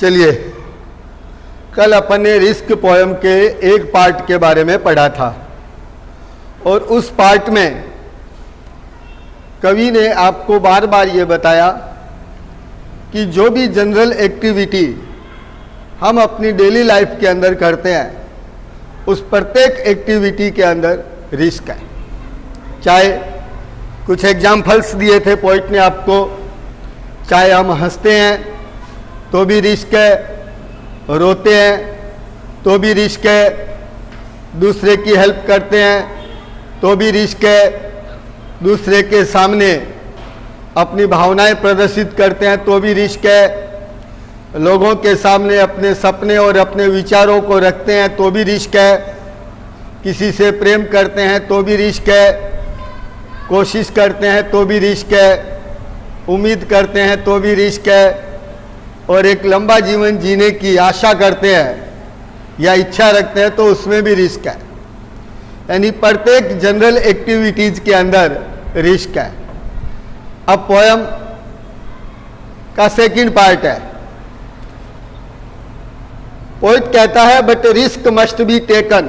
चलिए, कल अपन ने रिस्क पोयम के एक पार्ट के बारे में पढ़ा था और उस पार्ट में कवि ने आपको बार बार ये बताया कि जो भी जनरल एक्टिविटी हम अपनी डेली लाइफ के अंदर करते हैं, उस प्रत्येक एक्टिविटी के अंदर रिस्क है। चाहे कुछ एग्जाम्पल्स दिए थे पोइट ने आपको, चाहे हम हंसते हैं तो भी रिस्क है, रोते हैं तो भी रिस्क है, दूसरे की हेल्प करते हैं तो भी रिस्क है, दूसरे के सामने अपनी भावनाएं प्रदर्शित करते हैं तो भी रिस्क है, लोगों के सामने अपने सपने और अपने विचारों को रखते हैं तो भी रिस्क है, किसी से प्रेम करते हैं तो भी रिस्क है, कोशिश करते हैं तो भी रिस्क है, उम्मीद करते हैं तो भी रिस्क है, और एक लंबा जीवन जीने की आशा करते हैं या इच्छा रखते हैं तो उसमें भी रिस्क है। यानी प्रत्येक जनरल एक्टिविटीज के अंदर रिस्क है। अब पोयम का सेकंड पार्ट है। पोइट कहता है, but risk must be taken,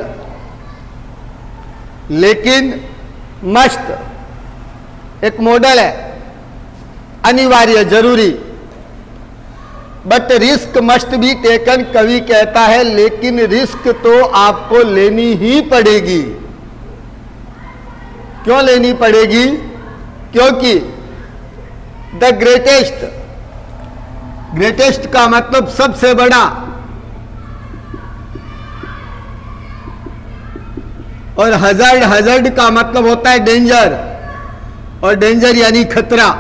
लेकिन मस्ट एक मॉडल है, अनिवार्य, जरूरी। But risk must be taken, कवि कहता है लेकिन रिस्क तो आपको लेनी ही पड़ेगी। क्यों लेनी पड़ेगी? क्योंकि द ग्रेटेस्ट, ग्रेटेस्ट का मतलब सबसे बड़ा, और हजार्ड, हजार्ड का मतलब होता है डेंजर, और डेंजर यानी खतरा।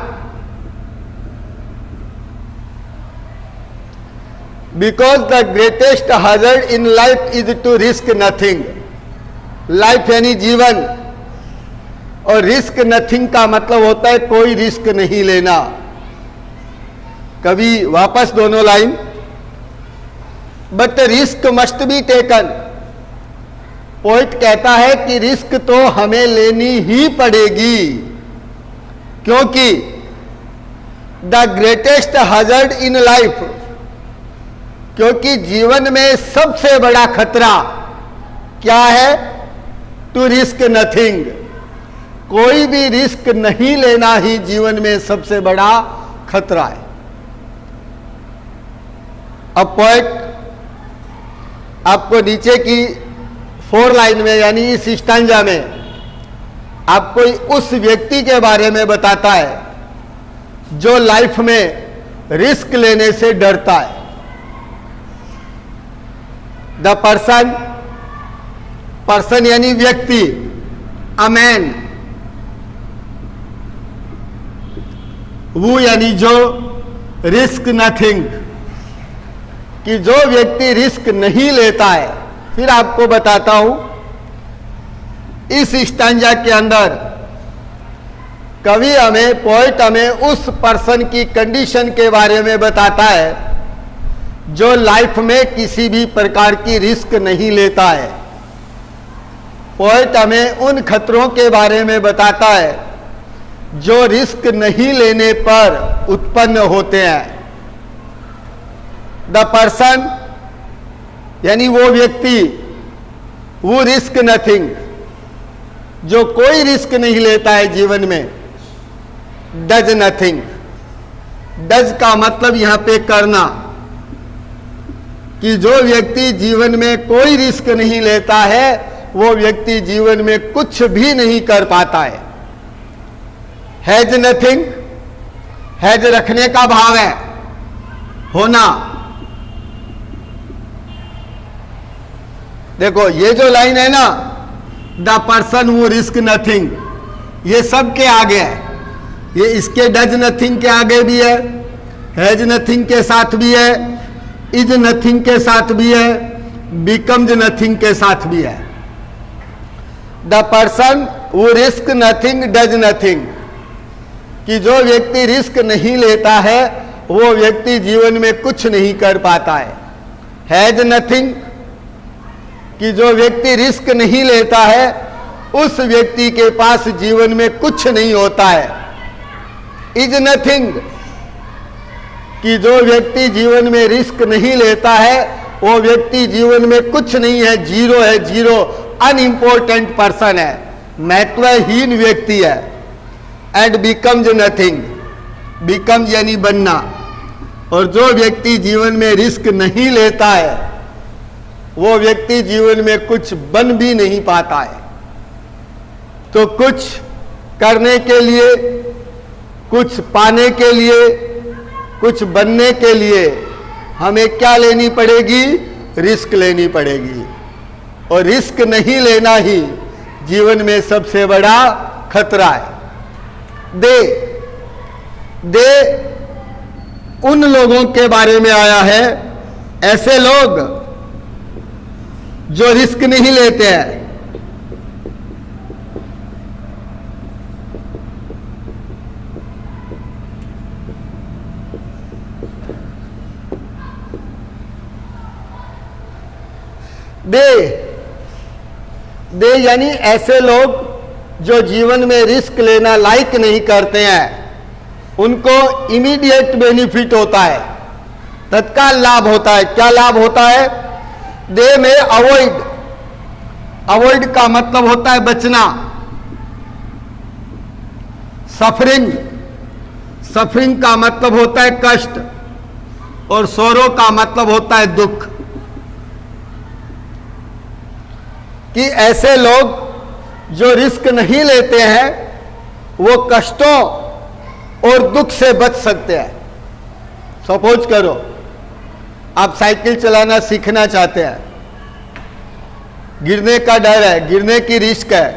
Because the greatest hazard in life is to risk nothing. Life यानी जीवन, और रिस्क नथिंग का मतलब होता है कोई रिस्क नहीं लेना। कभी वापस दोनों line, but risk must be taken. Poet कहता है कि रिस्क तो हमें लेनी ही पड़ेगी, क्योंकि the greatest hazard in life, क्योंकि जीवन में सबसे बड़ा खतरा क्या है? To risk nothing. कोई भी रिस्क नहीं लेना ही जीवन में सबसे बड़ा खतरा है। अब पोइट आपको नीचे की 4 लाइन में, यानी इस स्टैंजा में, आपको उस व्यक्ति के बारे में बताता है जो लाइफ में रिस्क लेने से डरता है। द पर्सन, पर्सन यानी व्यक्ति, अ मैन, वो यानी जो, रिस्क नथिंग, कि जो व्यक्ति रिस्क नहीं लेता है। फिर आपको बताता हूं, इस स्टैंजा के अंदर कवि हमें, पोइट हमें उस पर्सन की कंडीशन के बारे में बताता है जो लाइफ में किसी भी प्रकार की रिस्क नहीं लेता है। पोइट हमें उन खतरों के बारे में बताता है जो रिस्क नहीं लेने पर उत्पन्न होते हैं। द पर्सन यानी वो व्यक्ति, वो रिस्क नथिंग, जो कोई रिस्क नहीं लेता है जीवन में। डज नथिंग, डज का मतलब यहां पे करना, कि जो व्यक्ति जीवन में कोई रिस्क नहीं लेता है वो व्यक्ति जीवन में कुछ भी नहीं कर पाता है। हैज नथिंग, हैज रखने का भाव है, होना। देखो ये जो लाइन है ना, the person who risk nothing, ये सब के आगे है। ये इसके डज नथिंग के आगे भी है, हैज नथिंग के साथ भी है, इज नथिंग के साथ भी है, बिकम्स नथिंग के साथ भी है। The person who risk nothing does nothing, कि जो व्यक्ति रिस्क नहीं लेता है वो व्यक्ति जीवन में कुछ नहीं कर पाता है। हैज नथिंग, कि जो व्यक्ति रिस्क नहीं लेता है उस व्यक्ति के पास जीवन में कुछ नहीं होता है। इज नथिंग, कि जो व्यक्ति जीवन में रिस्क नहीं लेता है वो व्यक्ति जीवन में कुछ नहीं है, जीरो है, जीरो, अनइम्पोर्टेंट पर्सन है, महत्वहीन व्यक्ति है। एंड बिकम्स नथिंग, बिकम्स यानी बनना। और जो व्यक्ति जीवन में रिस्क नहीं लेता है वो व्यक्ति जीवन में कुछ बन भी नहीं पाता है। तो कुछ करने के लिए, कुछ पाने के लिए, कुछ बनने के लिए हमें क्या लेनी पड़ेगी? रिस्क लेनी पड़ेगी। और रिस्क नहीं लेना ही जीवन में सबसे बड़ा खतरा है। दे उन लोगों के बारे में आया है, ऐसे लोग जो रिस्क नहीं लेते हैं। दे यानी ऐसे लोग जो जीवन में रिस्क लेना लाइक नहीं करते हैं, उनको इमीडिएट बेनिफिट होता है, तत्काल लाभ होता है। क्या लाभ होता है? दे में अवॉइड, अवॉइड का मतलब होता है बचना। सफरिंग, सफरिंग का मतलब होता है कष्ट, और सोरो का मतलब होता है दुख। कि ऐसे लोग जो रिस्क नहीं लेते हैं वो कष्टों और दुख से बच सकते हैं। सपोज करो आप साइकिल चलाना सीखना चाहते हैं, गिरने का डर है, गिरने की रिस्क है,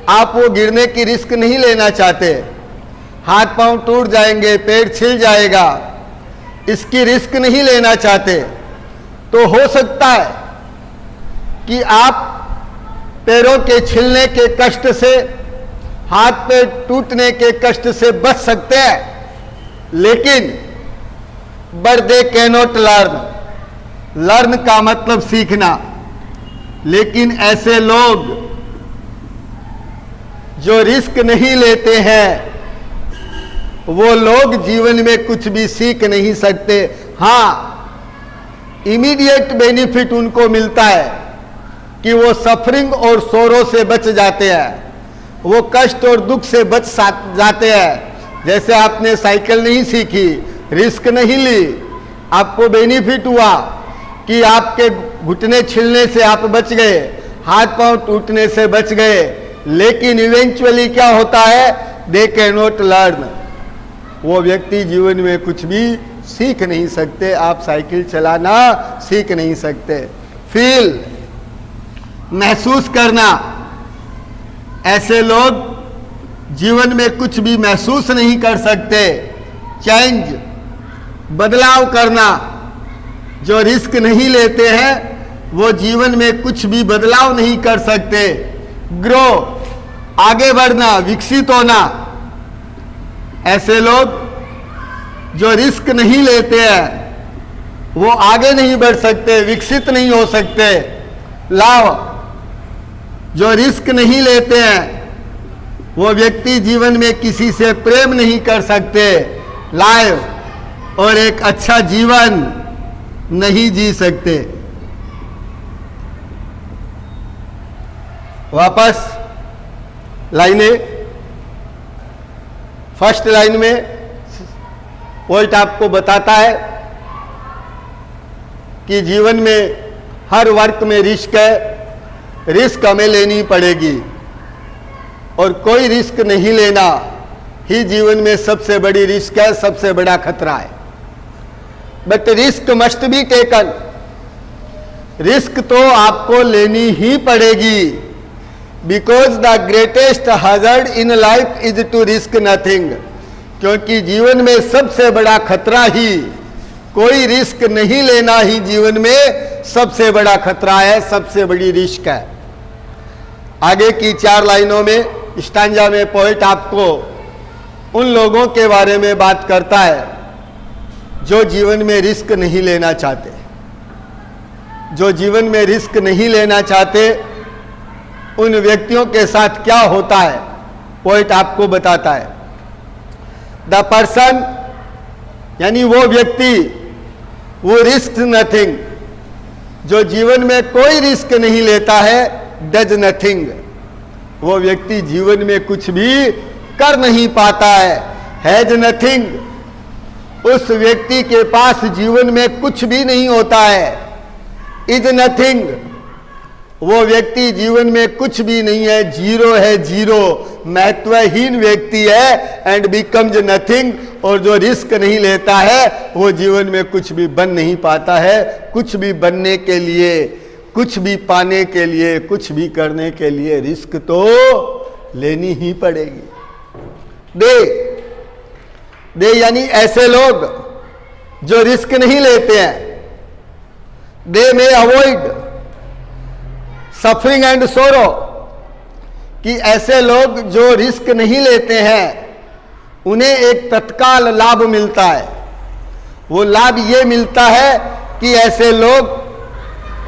आप वो गिरने की रिस्क नहीं लेना चाहते, हाथ पांव टूट जाएंगे, पैर छिल जाएगा, इसकी रिस्क नहीं लेना चाहते, तो हो सकता है कि आप पैरों के छिलने के कष्ट से, हाथ पैर टूटने के कष्ट से बच सकते हैं। लेकिन but they cannot learn, learn का मतलब सीखना। लेकिन ऐसे लोग जो रिस्क नहीं लेते हैं वो लोग जीवन में कुछ भी सीख नहीं सकते। हाँ, इमीडिएट बेनिफिट उनको मिलता है कि वो सफरिंग और सोरो से बच जाते हैं, वो कष्ट और दुख से बच जाते हैं। जैसे आपने साइकिल नहीं सीखी, रिस्क नहीं ली, आपको बेनिफिट हुआ कि आपके घुटने छिलने से आप बच गए, हाथ पांव टूटने से बच गए। लेकिन इवेंचुअली क्या होता है? दे कैन नॉट लर्न, वो व्यक्ति जीवन में कुछ भी सीख नहीं सकते। आप साइकिल चलाना सीख नहीं सकते। फील, महसूस करना, ऐसे लोग जीवन में कुछ भी महसूस नहीं कर सकते। चेंज, बदलाव करना, जो रिस्क नहीं लेते हैं वो जीवन में कुछ भी बदलाव नहीं कर सकते। ग्रो, आगे बढ़ना, विकसित होना, ऐसे लोग जो रिस्क नहीं लेते हैं वो आगे नहीं बढ़ सकते, विकसित नहीं हो सकते। लाभ, जो रिस्क नहीं लेते हैं वो व्यक्ति जीवन में किसी से प्रेम नहीं कर सकते, लाइव, और एक अच्छा जीवन नहीं जी सकते। वापस लाइनें, फर्स्ट लाइन में पॉइंट आपको बताता है कि जीवन में हर वर्क में रिस्क है, रिस्क हमें लेनी पड़ेगी, और कोई रिस्क नहीं लेना ही जीवन में सबसे बड़ी रिस्क है, सबसे बड़ा खतरा है। But risk must be taken, risk तो आपको लेनी ही पड़ेगी। Because the greatest hazard in life is to risk nothing, क्योंकि जीवन में सबसे बड़ा खतरा ही कोई रिस्क नहीं लेना ही जीवन में सबसे बड़ा खतरा है, सबसे बड़ी रिस्क है। आगे की 4 लाइनों में, स्टांजा में पोएट आपको उन लोगों के बारे में बात करता है जो जीवन में रिस्क नहीं लेना चाहते। जो जीवन में रिस्क नहीं लेना चाहते उन व्यक्तियों के साथ क्या होता है पोएट आपको बताता है। द पर्सन यानी वो व्यक्ति, वो रिस्क नथिंग, जो जीवन में कोई रिस्क नहीं लेता है, डज नथिंग, वो व्यक्ति जीवन में कुछ भी कर नहीं पाता है। हैज नथिंग, उस व्यक्ति के पास जीवन में कुछ भी नहीं होता है। इज नथिंग, वो व्यक्ति जीवन में कुछ भी नहीं है, जीरो है, जीरो, महत्वहीन व्यक्ति है। एंड बिकम्स नथिंग, और जो रिस्क नहीं लेता है वो जीवन में कुछ भी बन नहीं पाता है। कुछ भी बनने के लिए, कुछ भी पाने के लिए, कुछ भी करने के लिए रिस्क तो लेनी ही पड़ेगी। दे यानी ऐसे लोग जो रिस्क नहीं लेते हैं। दे में अवॉइड सफरिंग एंड सोरो, कि ऐसे लोग जो रिस्क नहीं लेते हैं उन्हें एक तत्काल लाभ मिलता है। वो लाभ ये मिलता है कि ऐसे लोग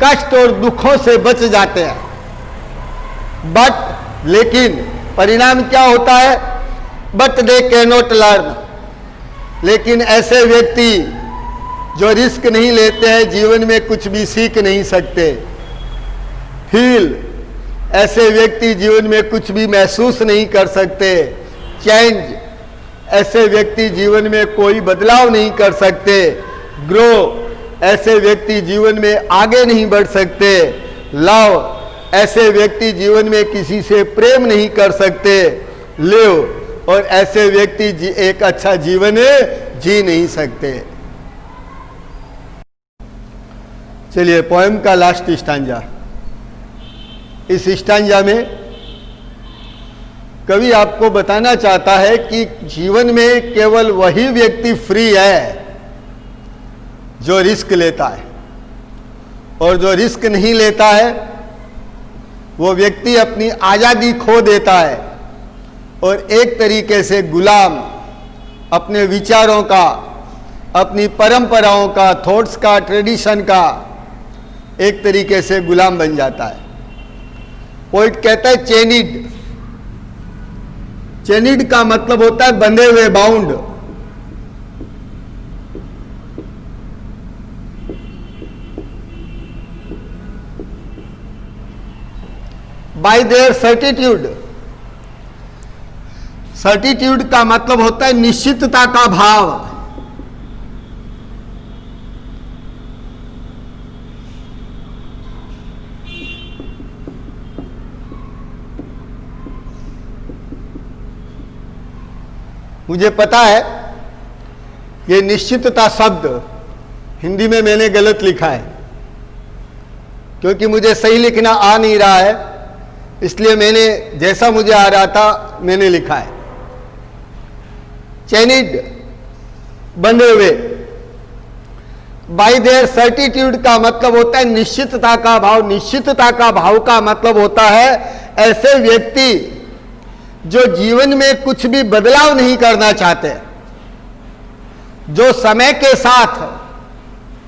कष्ट और दुखों से बच जाते हैं। बट लेकिन परिणाम क्या होता है? But they can not learn, लेकिन ऐसे व्यक्ति जो रिस्क नहीं लेते हैं जीवन में कुछ भी सीख नहीं सकते। फील, ऐसे व्यक्ति जीवन में कुछ भी महसूस नहीं कर सकते। चेंज, ऐसे व्यक्ति जीवन में कोई बदलाव नहीं कर सकते। ग्रो, ऐसे व्यक्ति जीवन में आगे नहीं बढ़ सकते। लव, ऐसे व्यक्ति जीवन में किसी से प्रेम नहीं कर सकते। लिव, और ऐसे व्यक्ति एक अच्छा जीवन जी नहीं सकते। चलिए पोएम का लास्ट स्टांजा। इस स्टांजा में कवि आपको बताना चाहता है कि जीवन में केवल वही व्यक्ति फ्री है जो रिस्क लेता है, और जो रिस्क नहीं लेता है वो व्यक्ति अपनी आज़ादी खो देता है और एक तरीके से गुलाम, अपने विचारों का, अपनी परंपराओं का, थॉट्स का, ट्रेडिशन का एक तरीके से गुलाम बन जाता है। पोइट कहता है चेनिड। चेनिड का मतलब होता है बंधे हुए, bound. Bye there certitude. Certitude का मतलब होता है निश्चितता का भाव। मुझे पता है ये निश्चितता शब्द हिंदी में मैंने गलत लिखा है, क्योंकि मुझे सही लिखना आ नहीं रहा है, इसलिए मैंने जैसा मुझे आ रहा था मैंने लिखा है। चेनिड, बंधे हुए। बाय देयर सर्टिट्यूड का मतलब होता है निश्चितता का भाव। निश्चितता का भाव का मतलब होता है ऐसे व्यक्ति जो जीवन में कुछ भी बदलाव नहीं करना चाहते, जो समय के साथ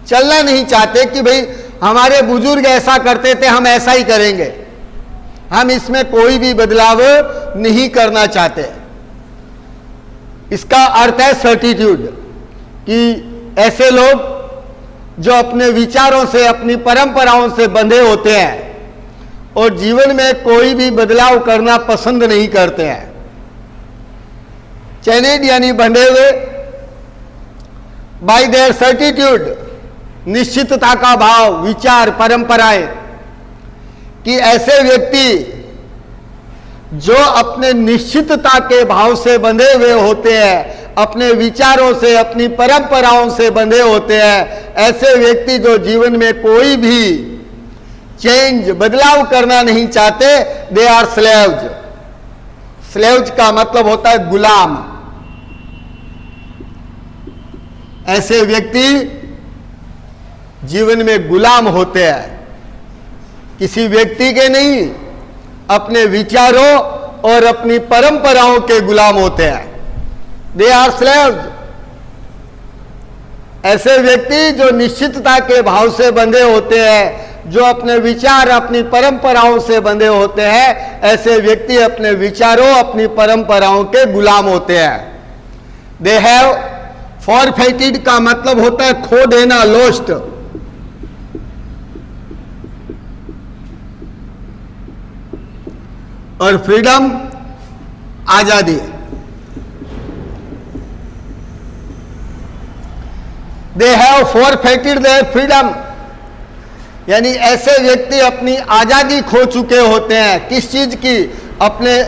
चलना नहीं चाहते कि भाई हमारे बुजुर्ग ऐसा करते थे हम ऐसा ही करेंगे, हम इसमें कोई भी बदलाव नहीं करना चाहते। इसका अर्थ है सर्टिट्यूड, कि ऐसे लोग जो अपने विचारों से, अपनी परंपराओं से बंधे होते हैं और जीवन में कोई भी बदलाव करना पसंद नहीं करते हैं। चेनिड यानी बंधे हुए। बाय देयर सर्टिट्यूड, निश्चितता का भाव, विचार, परंपराएं, कि ऐसे व्यक्ति जो अपने निश्चितता के भाव से बंधे हुए होते हैं, अपने विचारों से, अपनी परंपराओं से बंधे होते हैं, ऐसे व्यक्ति जो जीवन में कोई भी चेंज, बदलाव करना नहीं चाहते, दे आर स्लेव्स। स्लेव्स का मतलब होता है गुलाम। ऐसे व्यक्ति जीवन में गुलाम होते हैं, किसी व्यक्ति के नहीं, अपने विचारों और अपनी परंपराओं के गुलाम होते हैं। They are slaves. ऐसे व्यक्ति जो निश्चितता के भाव से बंधे होते हैं, जो अपने विचार, अपनी परंपराओं से बंधे होते हैं, ऐसे व्यक्ति अपने विचारों, अपनी परंपराओं के गुलाम होते हैं। दे हैव फॉरफेटेड का मतलब होता है खो देना, लॉस्ट। और फ्रीडम आजादी। दे हैव फॉरफेटेड देयर फ्रीडम, यानी ऐसे व्यक्ति अपनी आजादी खो चुके होते हैं। किस चीज की? अपने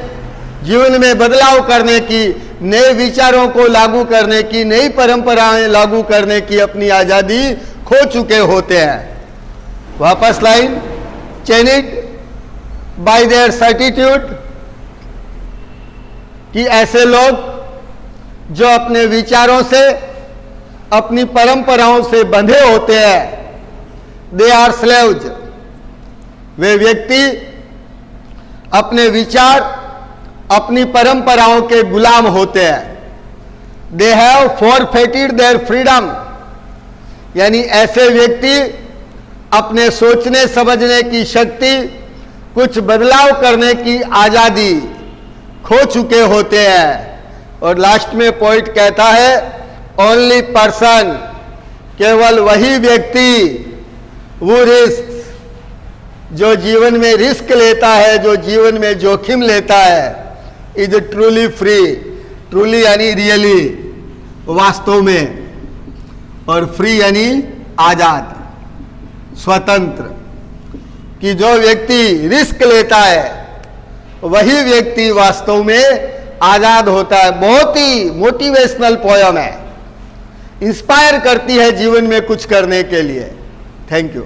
जीवन में बदलाव करने की, नए विचारों को लागू करने की, नई परंपराएं लागू करने की अपनी आजादी खो चुके होते हैं। वापस लाइन, चेनिड बाय देयर सर्टिट्यूड, कि ऐसे लोग जो अपने विचारों से, अपनी परंपराओं से बंधे होते हैं, दे आर स्लेव्स, वे व्यक्ति अपने विचार, अपनी परंपराओं के गुलाम होते हैं। दे हैव फॉरफेटेड देयर फ्रीडम, यानी ऐसे व्यक्ति अपने सोचने समझने की शक्ति, कुछ बदलाव करने की आजादी खो चुके होते हैं। और लास्ट में पॉइंट कहता है, ओनली पर्सन, केवल वही व्यक्ति, वो रिस्क, जो जीवन में रिस्क लेता है, जो जीवन में जोखिम लेता है, इज ट्रूली फ्री। ट्रूली यानी रियली, वास्तव में, और फ्री यानी आजाद, स्वतंत्र। कि जो व्यक्ति रिस्क लेता है वही व्यक्ति वास्तव में आजाद होता है। बहुत ही मोटिवेशनल पोयम है, इंस्पायर करती है जीवन में कुछ करने के लिए। Thank you.